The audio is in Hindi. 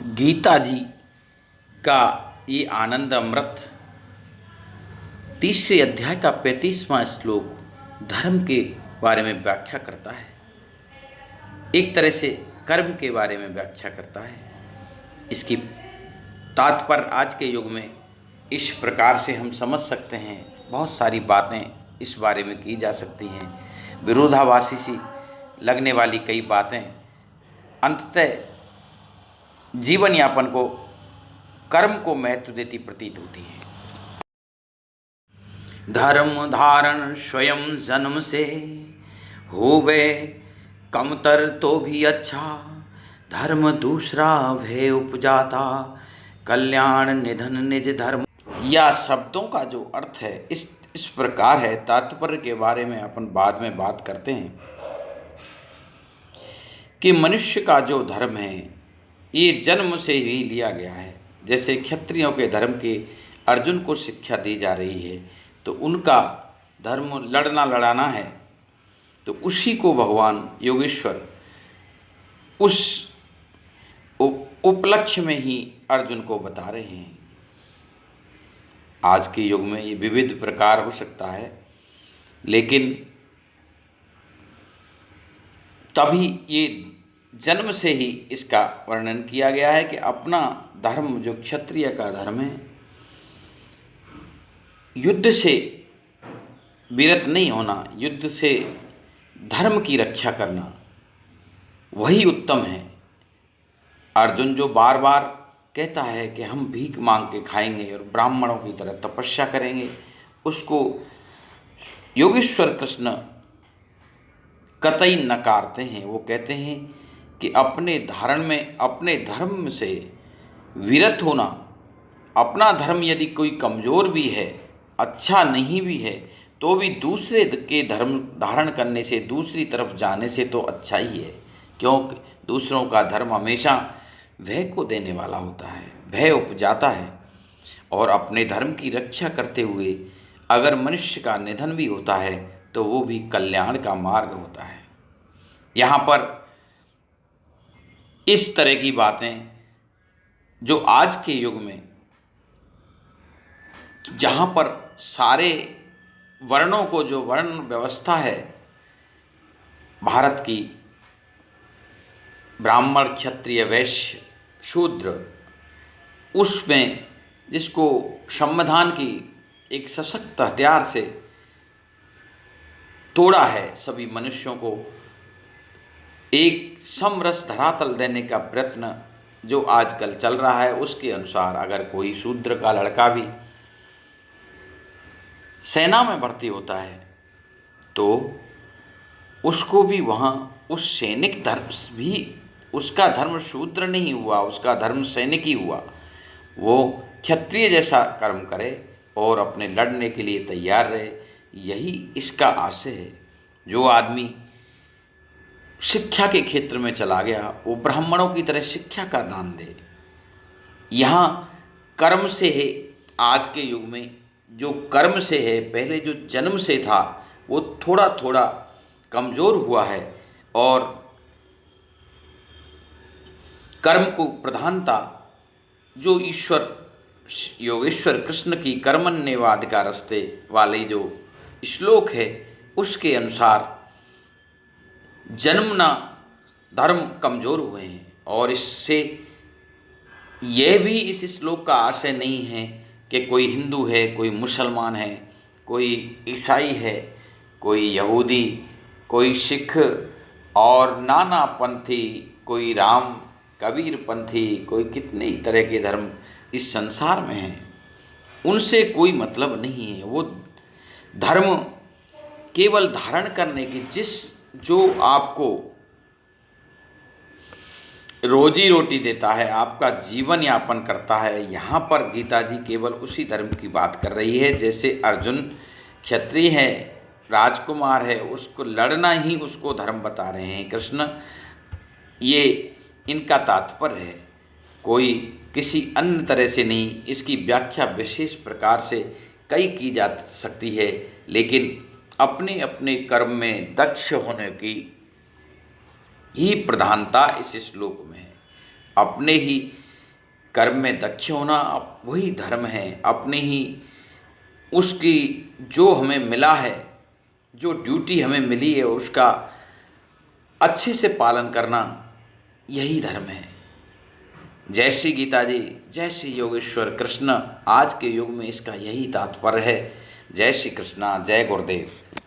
गीता जी का ये आनंद अमृत तीसरे अध्याय का 35वां श्लोक धर्म के बारे में व्याख्या करता है। एक तरह से कर्म के बारे में व्याख्या करता है। इसकी तात्पर्य आज के युग में इस प्रकार से हम समझ सकते हैं। बहुत सारी बातें इस बारे में की जा सकती हैं। विरोधाभासी सी लगने वाली कई बातें अंततः जीवन यापन को, कर्म को महत्व देती प्रतीत होती हैं। धर्म धारण स्वयं जन्म से होवे कमतर तो भी अच्छा, धर्म दूसरा भय उपजाता, कल्याण निधन निज धर्म। या शब्दों का जो अर्थ है इस प्रकार है। तात्पर्य के बारे में अपन बाद में बात करते हैं कि मनुष्य का जो धर्म है ये जन्म से ही लिया गया है। जैसे क्षत्रियों के धर्म की अर्जुन को शिक्षा दी जा रही है, तो उनका धर्म लड़ना लड़ाना है, तो उसी को भगवान योगेश्वर उस उपलक्ष्य में ही अर्जुन को बता रहे हैं। आज के युग में ये विविध प्रकार हो सकता है, लेकिन तभी ये जन्म से ही इसका वर्णन किया गया है कि अपना धर्म जो क्षत्रिय का धर्म है, युद्ध से विरत नहीं होना, युद्ध से धर्म की रक्षा करना, वही उत्तम है। अर्जुन जो बार बार कहता है कि हम भीख मांग के खाएंगे और ब्राह्मणों की तरह तपस्या करेंगे, उसको योगेश्वर कृष्ण कतई नकारते हैं। वो कहते हैं कि अपने धारण में, अपने धर्म से विरत होना, अपना धर्म यदि कोई कमज़ोर भी है, अच्छा नहीं भी है, तो भी दूसरे के धर्म धारण करने से, दूसरी तरफ जाने से तो अच्छा ही है। क्योंकि दूसरों का धर्म हमेशा भय को देने वाला होता है, भय उपजाता है। और अपने धर्म की रक्षा करते हुए अगर मनुष्य का निधन भी होता है तो वो भी कल्याण का मार्ग होता है। यहाँ पर इस तरह की बातें जो आज के युग में, जहाँ पर सारे वर्णों को, जो वर्ण व्यवस्था है भारत की, ब्राह्मण क्षत्रिय वैश्य शूद्र, उसमें जिसको संविधान की एक सशक्त हथियार से तोड़ा है, सभी मनुष्यों को एक समरस धरातल देने का प्रयत्न जो आजकल चल रहा है, उसके अनुसार अगर कोई शूद्र का लड़का भी सेना में भर्ती होता है तो उसको भी वहाँ उस सैनिक धर्म भी, उसका धर्म शूद्र नहीं हुआ, उसका धर्म सैनिक ही हुआ। वो क्षत्रिय जैसा कर्म करे और अपने लड़ने के लिए तैयार रहे, यही इसका आशय है। जो आदमी शिक्षा के क्षेत्र में चला गया वो ब्राह्मणों की तरह शिक्षा का दान दे। यहाँ कर्म से है, आज के युग में जो कर्म से है, पहले जो जन्म से था वो थोड़ा थोड़ा कमज़ोर हुआ है और कर्म को प्रधानता जो ईश्वर योगेश्वर कृष्ण की कर्मण्यवाद का रास्ते वाले जो श्लोक है उसके अनुसार जन्मना धर्म कमज़ोर हुए हैं। और इससे यह भी इस श्लोक का आशय नहीं है कि कोई हिंदू है, कोई मुसलमान है, कोई ईसाई है, कोई यहूदी, कोई सिख और नाना पंथी, कोई राम कबीर पंथी, कोई कितने ही तरह के धर्म इस संसार में हैं, उनसे कोई मतलब नहीं है। वो धर्म केवल धारण करने की, जो आपको रोजी रोटी देता है, आपका जीवन यापन करता है, यहाँ पर गीता जी केवल उसी धर्म की बात कर रही है। जैसे अर्जुन क्षत्रिय है, राजकुमार है, उसको लड़ना ही उसको धर्म बता रहे हैं कृष्ण, ये इनका तात्पर्य है। कोई किसी अन्य तरह से नहीं। इसकी व्याख्या विशेष प्रकार से कई की जा सकती है, लेकिन अपने अपने कर्म में दक्ष होने की ही प्रधानता इस श्लोक में है। अपने ही कर्म में दक्ष होना वही धर्म है। अपने ही उसकी जो हमें मिला है, जो ड्यूटी हमें मिली है, उसका अच्छे से पालन करना यही धर्म है। जय श्री गीता जी, जय श्री योगेश्वर कृष्ण। आज के युग में इसका यही तात्पर्य है। जय श्री कृष्णा, जय गुरुदेव।